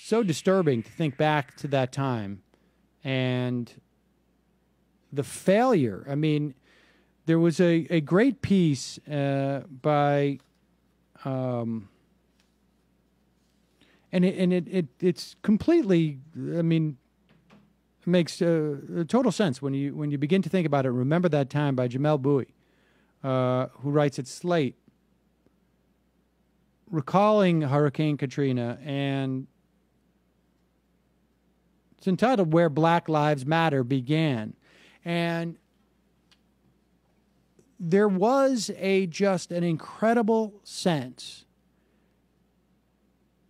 so disturbing to think back to that time and the failure. I mean, there was a great piece by, and it's completely, I mean, it makes total sense when you begin to think about it. Remember That Time by Jamel Bowie, who writes at Slate, recalling Hurricane Katrina, and it's entitled Where Black Lives Matter Began. And there was just an incredible sense,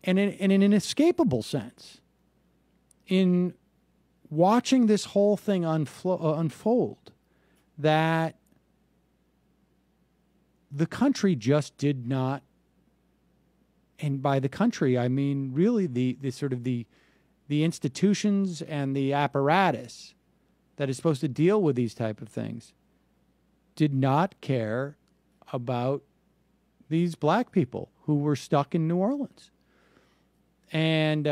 and an inescapable sense, in watching this whole thing unfold, that the country just did not, and by the country I mean really the sort of the institutions and the apparatus that is supposed to deal with these type of things, did not care about these black people who were stuck in New Orleans. And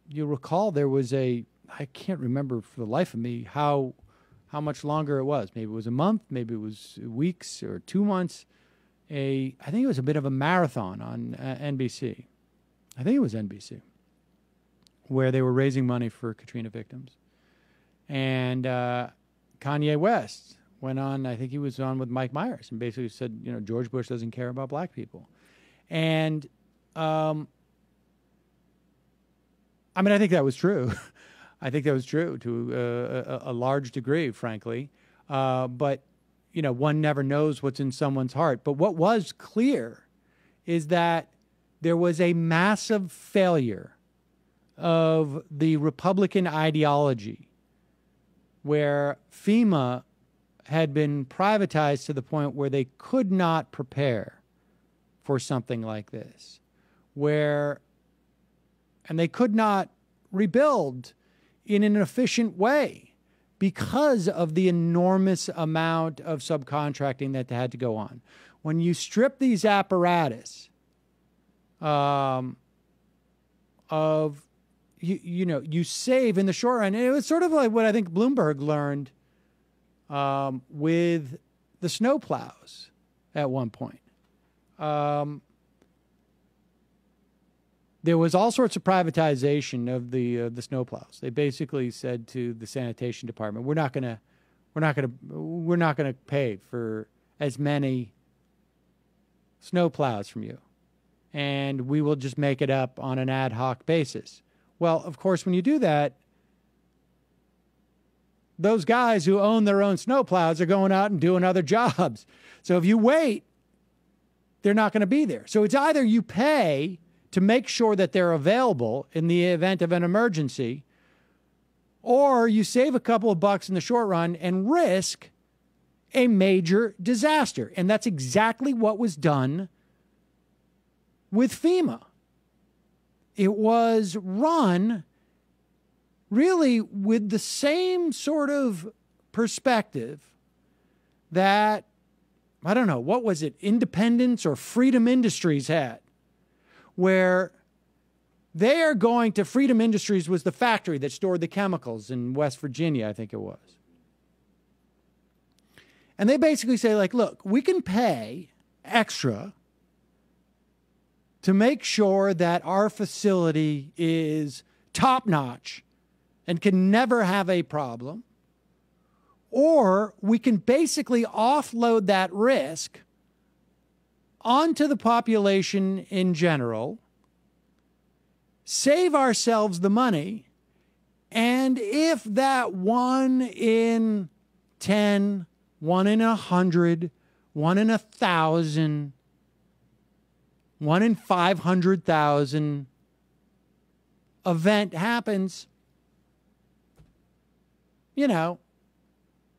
you'll recall there was I can't remember for the life of me how much longer it was. Maybe it was a month, maybe it was weeks or 2 months. I think it was a bit of a marathon on NBC. I think it was NBC, where they were raising money for Katrina victims. And Kanye West went on, I think he was on with Mike Myers, and basically said, George Bush doesn't care about black people. And I mean, I think that was true. I think that was true to a large degree, frankly. But, one never knows what's in someone's heart. But what was clear is that there was a massive failure of the Republican ideology, where FEMA had been privatized to the point where they could not prepare for something like this, and they could not rebuild in an efficient way because of the enormous amount of subcontracting that had to go on. When you strip these apparatus you save in the short run. And it was sort of like what I think Bloomberg learned with the snowplows at one point. There was all sorts of privatization of the snowplows. They basically said to the sanitation department, "We're not going to pay for as many snowplows from you, and we will just make it up on an ad hoc basis." Well, of course, when you do that, those guys who own their own snowplows are going out and doing other jobs. So if you wait, they're not going to be there. So it's either you pay to make sure that they're available in the event of an emergency, or you save a couple of bucks in the short run and risk a major disaster. And that's exactly what was done with FEMA. It was run really with the same sort of perspective that, I don't know, what was it, Independence or Freedom Industries had, where they are going to, Freedom Industries was the factory that stored the chemicals in West Virginia, I think it was. And they basically say, like, look, we can pay extra to make sure that our facility is top-notch and can never have a problem, or we can basically offload that risk onto the population in general, save ourselves the money, and if that 1 in 10, 1 in 100, 1 in 1,000, 1 in 500,000 event happens,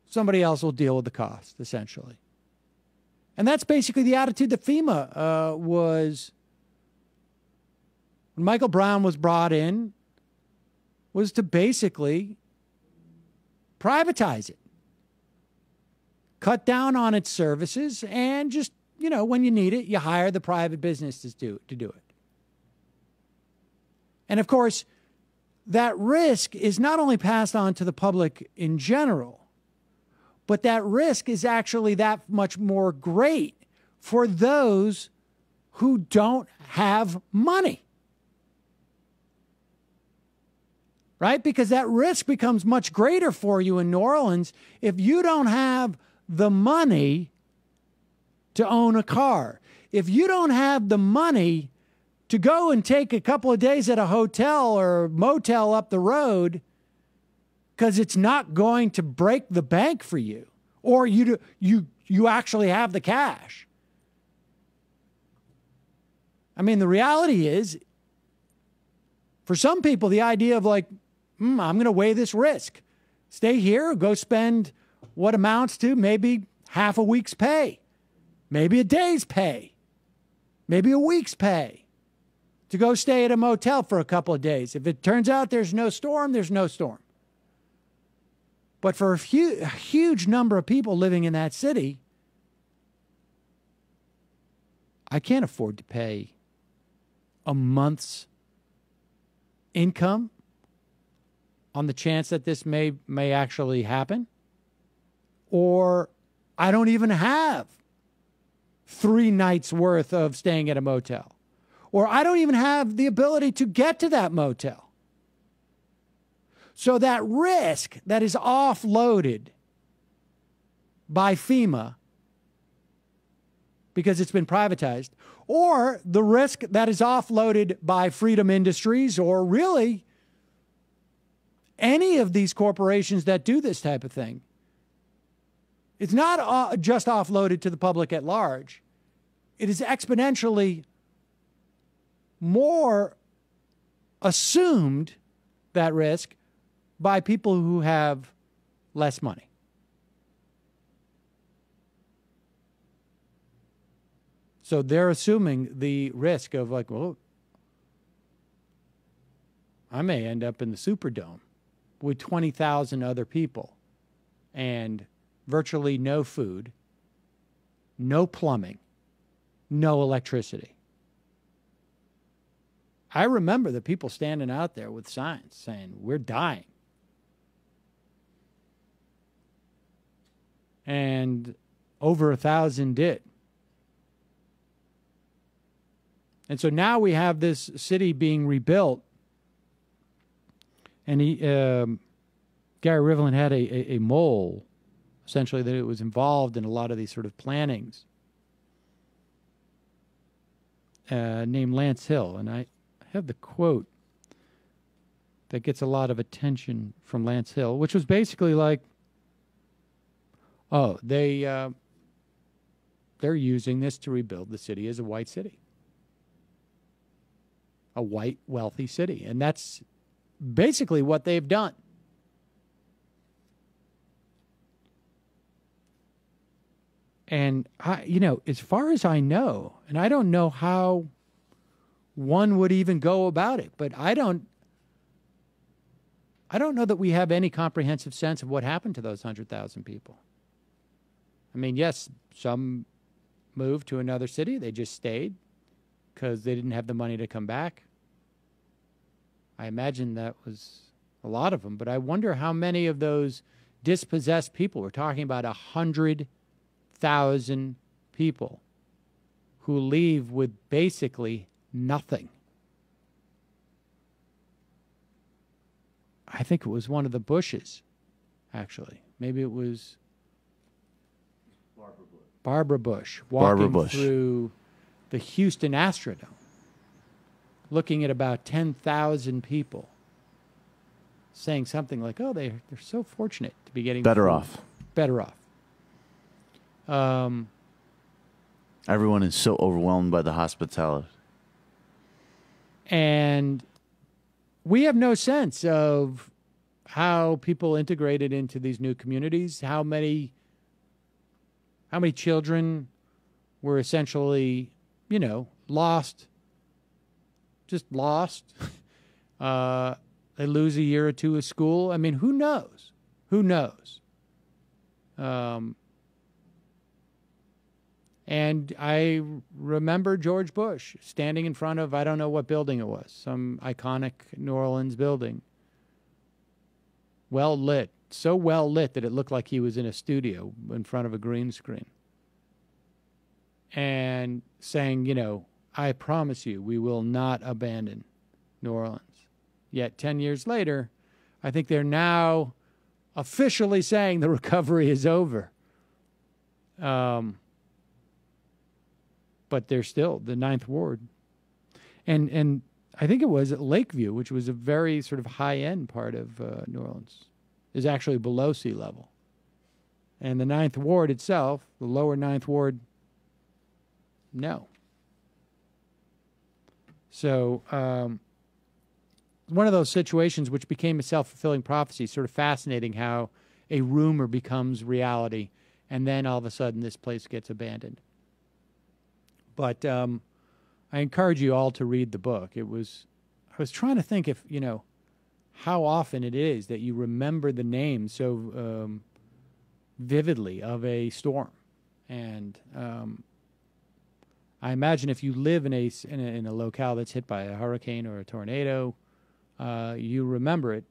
somebody else will deal with the cost, essentially. And that's basically the attitude that FEMA was, when Michael Brown was brought in, was to basically privatize it, cut down on its services, and just, when you need it, you hire the private business to do it. And of course, that risk is not only passed on to the public in general, but that risk is actually that much more great for those who don't have money. Right? Because that risk becomes much greater for you in New Orleans if you don't have the money to own a car. If you don't have the money to go and take a couple of days at a hotel or motel up the road because it's not going to break the bank for you, or you actually have the cash. I mean, the reality is, for some people, the idea of like, I'm going to weigh this risk. Stay here, go spend what amounts to maybe half a week's pay, maybe a day's pay, maybe a week's pay to go stay at a motel for a couple of days. If it turns out there's no storm, there's no storm. But for a huge number of people living in that city, I can't afford to pay a month's income on the chance that this may actually happen. Or I don't even have 3 nights worth of staying at a motel. Or I don't even have the ability to get to that motel. So that risk that is offloaded by FEMA because it's been privatized, or the risk that is offloaded by Freedom Industries, or really any of these corporations that do this type of thing, it's not just offloaded to the public at large. It is exponentially more assumed, that risk, by people who have less money. So they're assuming the risk of like, well, I may end up in the Superdome with 20,000 other people and virtually no food, no plumbing, no electricity. I remember the people standing out there with signs saying, we're dying. And over 1,000 did. And so now we have this city being rebuilt. And Gary Rivlin had a mole, essentially, that it was involved in a lot of these sort of plannings, named Lance Hill. And I have the quote that gets a lot of attention from Lance Hill, which was basically like, oh, they're using this to rebuild the city as a white city. A white, wealthy city. And that's basically what they've done. And, as far as I know, and I don't know how one would even go about it, but I don't know that we have any comprehensive sense of what happened to those 100,000 people. I mean, yes, some moved to another city. They just stayed because they didn't have the money to come back. I imagine that was a lot of them, but I wonder how many of those dispossessed people, we're talking about 100,000 people who leave with basically nothing. I think it was one of the Bushes, actually. Maybe it was Barbara Bush walking through the Houston Astrodome, looking at about 10,000 people, saying something like, oh, they're so fortunate to be getting better food. off. Better off. Everyone is so overwhelmed by the hospitality. And we have no sense of how people integrated into these new communities, how many children were essentially, lost, just lost. They lose a year or two of school. I mean, who knows? Who knows? And I remember George Bush standing in front of, I don't know what building it was, some iconic New Orleans building, well lit, so well lit that it looked like he was in a studio in front of a green screen, and saying, you know, I promise you, we will not abandon New Orleans. Yet 10 years later, I think they're now officially saying the recovery is over. But they're still the Ninth Ward. And I think it was at Lakeview, which was a very sort of high-end part of New Orleans, is actually below sea level. And the Ninth Ward itself, the lower Ninth Ward, no. So one of those situations which became a self-fulfilling prophecy, sort of fascinating how a rumor becomes reality, and then all of a sudden this place gets abandoned. But I encourage you all to read the book. I was trying to think if, you know, how often it is that you remember the name so vividly of a storm. And I imagine if you live in a locale that's hit by a hurricane or a tornado, you remember it.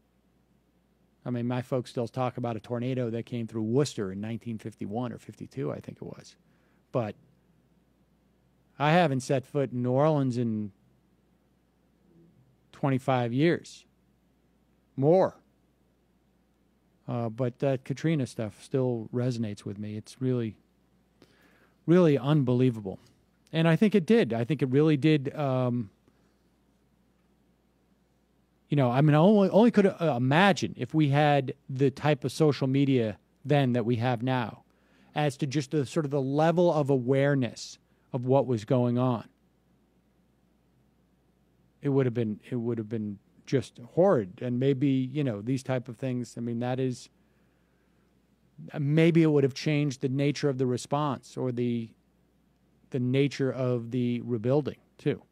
I mean, my folks still talk about a tornado that came through Worcester in 1951 or 52, I think it was. But I haven't set foot in New Orleans in 25 years. More. But that Katrina stuff still resonates with me. It's really, really unbelievable. And I think it did. I think it really did. You know, I mean, I only could imagine if we had the type of social media then that we have now, as to just the sort of the level of awareness of what was going on. It would have been just horrid. And maybe, you know, these type of things, I mean, that is, maybe it would have changed the nature of the response or the nature of the rebuilding too.